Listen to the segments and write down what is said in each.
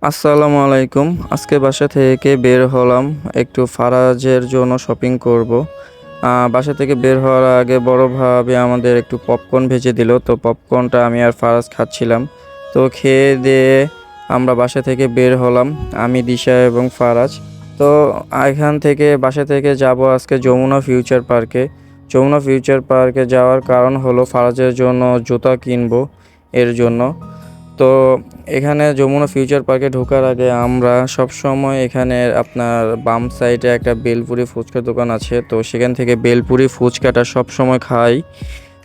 আসসালামু আলাইকুম। আজকে বাসা থেকে বের হলাম। একটু ফারাজের জন্য শপিং করব। বাসা থেকে বের হওয়ার আগে বড় ভাবি আমাদের একটু পপকর্ন ভেজে দিল। তো পপকর্নটা আমি আর ফারাজ খাচ্ছিলাম। তো খেয়ে-দেয়ে আমরা বাসা থেকে বের হলাম। আমি, দিশা এবং ফারাজ। তো এখান থেকে বাসা থেকে যাব আজকে যমুনা ফিউচার পার্কে। যমুনা ফিউচার পার্কে যাওয়ার কারণ হলো ফারাজের জন্য জুতা কিনবো এর জন্য। তো এখানে যমুনা ফিউচার পার্কে ঢোকার আগে আমরা সবসময় এখানে আপনার বাম সাইডে একটা বেলপুরি ফুচকার দোকান আছে, তো সেখান থেকে বেলপুরি ফুচকাটা সবসময় খাই।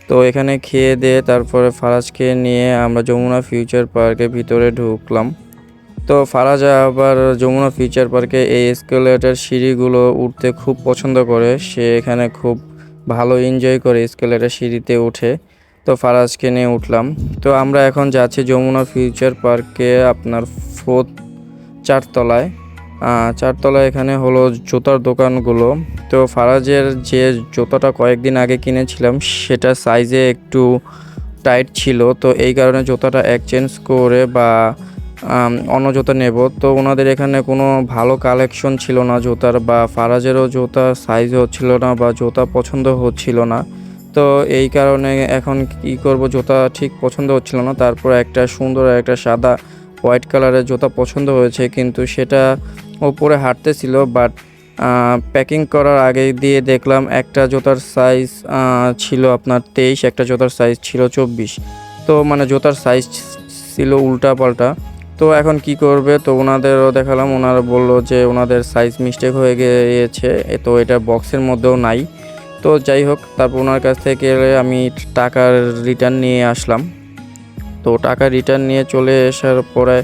তো এখানে খেয়ে দিয়ে তারপরে ফারাজকে নিয়ে আমরা যমুনা ফিউচার পার্কের ভিতরে ঢুকলাম। তো ফারাজ আবার যমুনা ফিউচার পার্কে এই এসকেলেটর সিঁড়িগুলো উঠতে খুব পছন্দ করে। সে এখানে খুব ভালো এনজয় করে এসকেলেটর সিঁড়িতে উঠে। তো ফারাজকে নিয়ে উঠলাম। তো আমরা এখন যাচ্ছি যমুনা ফিউচার পার্কে আপনার ফোর্থ চারতলায়। চারতলায় এখানে হলো জুতার দোকানগুলো। তো ফারাজের যে জুতাটা কয়েকদিন আগে কিনেছিলাম সেটা সাইজে একটু টাইট ছিল, তো এই কারণে জুতাটা এক্সচেঞ্জ করে বা অন্য জুতা নেব। তো ওনাদের এখানে কোনো ভালো কালেকশন ছিল না জুতার, বা ফারাজেরও জুতা সাইজ হচ্ছিল না বা জুতা পছন্দ হচ্ছিল না। তো এই কারণে এখন কি করব, জুতা ঠিক পছন্দ হচ্ছিল না। তারপর একটা সুন্দর একটা সাদা হোয়াইট কালারের জুতা পছন্দ হয়েছে, কিন্তু সেটা ওপরে হাঁটতেছিল, বাট প্যাকিং করার আগে দিয়ে দেখলাম একটা জুতার সাইজ ছিল আপনার 23, একটা জুতার সাইজ ছিল 24। তো মানে জুতার সাইজ ছিল উল্টা পাল্টা। তো এখন কি করবে, তো ওনাদেরও দেখালাম, ওনারা বললো যে ওনাদের সাইজ মিস্টেক হয়ে গিয়েছে, তো এটা বক্সের মধ্যেও নাই। তো যাই হোক, তারপর ওনার কাছ থেকে আমি টাকার রিটার্ন নিয়ে আসলাম। তো টাকা রিটার্ন নিয়ে চলে আসার পরে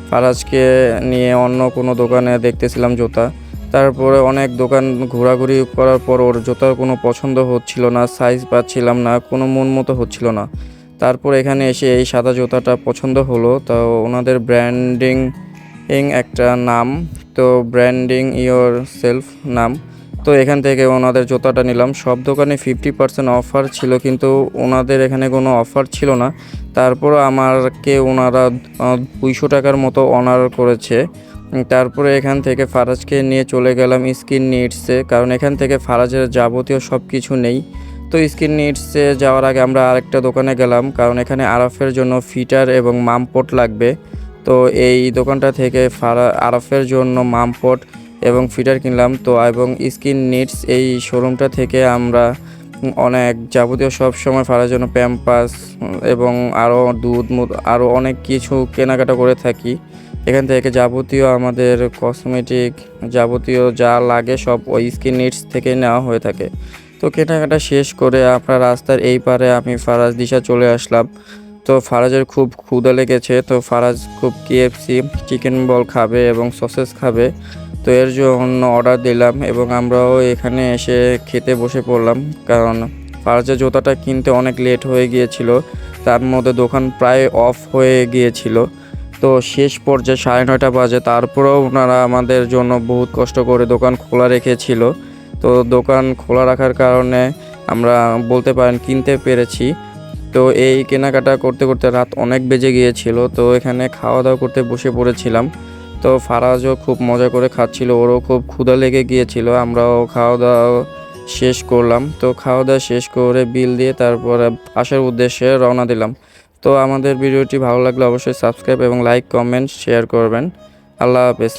ফারাজকে নিয়ে অন্য কোনো দোকানে দেখতেছিলাম জুতা। তারপরে অনেক দোকান ঘোরাঘুরি করার পর ওর জুতার কোনো পছন্দ হচ্ছিল না, সাইজ পাচ্ছিলাম না, কোনো মন মতো হচ্ছিল না। তারপর এখানে এসে এই সাদা জুতাটা পছন্দ হলো। তো ওনাদের ব্র্যান্ডিং একটা নাম, তো ব্র্যান্ডিং ইয়োর সেলফ নাম। তো এখান থেকে ওনাদের জুতাটা নিলাম। সব দোকানে 50% অফার ছিল, কিন্তু ওনাদের এখানে কোনো অফার ছিল না। তারপরও আমাকে ওনারা 200 টাকার মতো অনার করেছে। তারপরে এখান থেকে ফারাজকে নিয়ে চলে গেলাম স্কিন নিডসে, কারণ এখান থেকে ফারাজের যাবতীয় সব কিছু নেই। তো স্কিন নিডসে যাওয়ার আগে আমরা আরেকটা দোকানে গেলাম, কারণ এখানে আরাফের জন্য ফিটার এবং মামপট লাগবে। তো এই দোকানটা থেকে আরাফের জন্য মামপট এবং ফিটার কিনলাম। তো এবং স্কিন নিডস এই শোরুমটা থেকে আমরা অনেক যাবতীয় সব সময় ফারার জন্য প্যাম্পাস এবং আরও দুধ মুধ আরও অনেক কিছু কেনাকাটা করে থাকি। এখান থেকে যাবতীয় আমাদের কসমেটিক যাবতীয় যা লাগে সব ওই স্কিন নিডস থেকে নেওয়া হয়ে থাকে। তো কেনাকাটা শেষ করে আপনার রাস্তার এই পারে আমি ফারাজ দিশা চলে আসলাম। তো ফারাজের খুব ক্ষুধা লেগেছে, তো ফারাজ খুব KFC চিকেন বল খাবে এবং সসেস খাবে। তো এর জন্য অর্ডার দিলাম এবং আমরাও এখানে এসে খেতে বসে পড়লাম, কারণ ফারাজের জুতাটা কিনতে অনেক লেট হয়ে গিয়েছিল। তার মধ্যে দোকান প্রায় অফ হয়ে গিয়েছিল। তো শেষ পর্যায়ে 9:30 বাজে, তারপরেও ওনারা আমাদের জন্য বহুত কষ্ট করে দোকান খোলা রেখেছিল। তো দোকান খোলা রাখার কারণে আমরা বলতে পারেন কিনতে পেরেছি। তো এই কেনাকাটা করতে করতে রাত অনেক বেজে গিয়েছিল। তো এখানে খাওয়া দাওয়া করতে বসে পড়েছিলাম। তো ফারাজও খুব মজা করে খাচ্ছিল, ওরও খুব ক্ষুধা লেগে গিয়েছিল। আমরাও খাওয়া দাওয়া শেষ করলাম। তো খাওয়া দাওয়া শেষ করে বিল দিয়ে তারপরে আসার উদ্দেশ্যে রওনা দিলাম। তো আমাদের ভিডিওটি ভালো লাগলে অবশ্যই সাবস্ক্রাইব এবং লাইক কমেন্ট শেয়ার করবেন। আল্লাহ হাফেজ।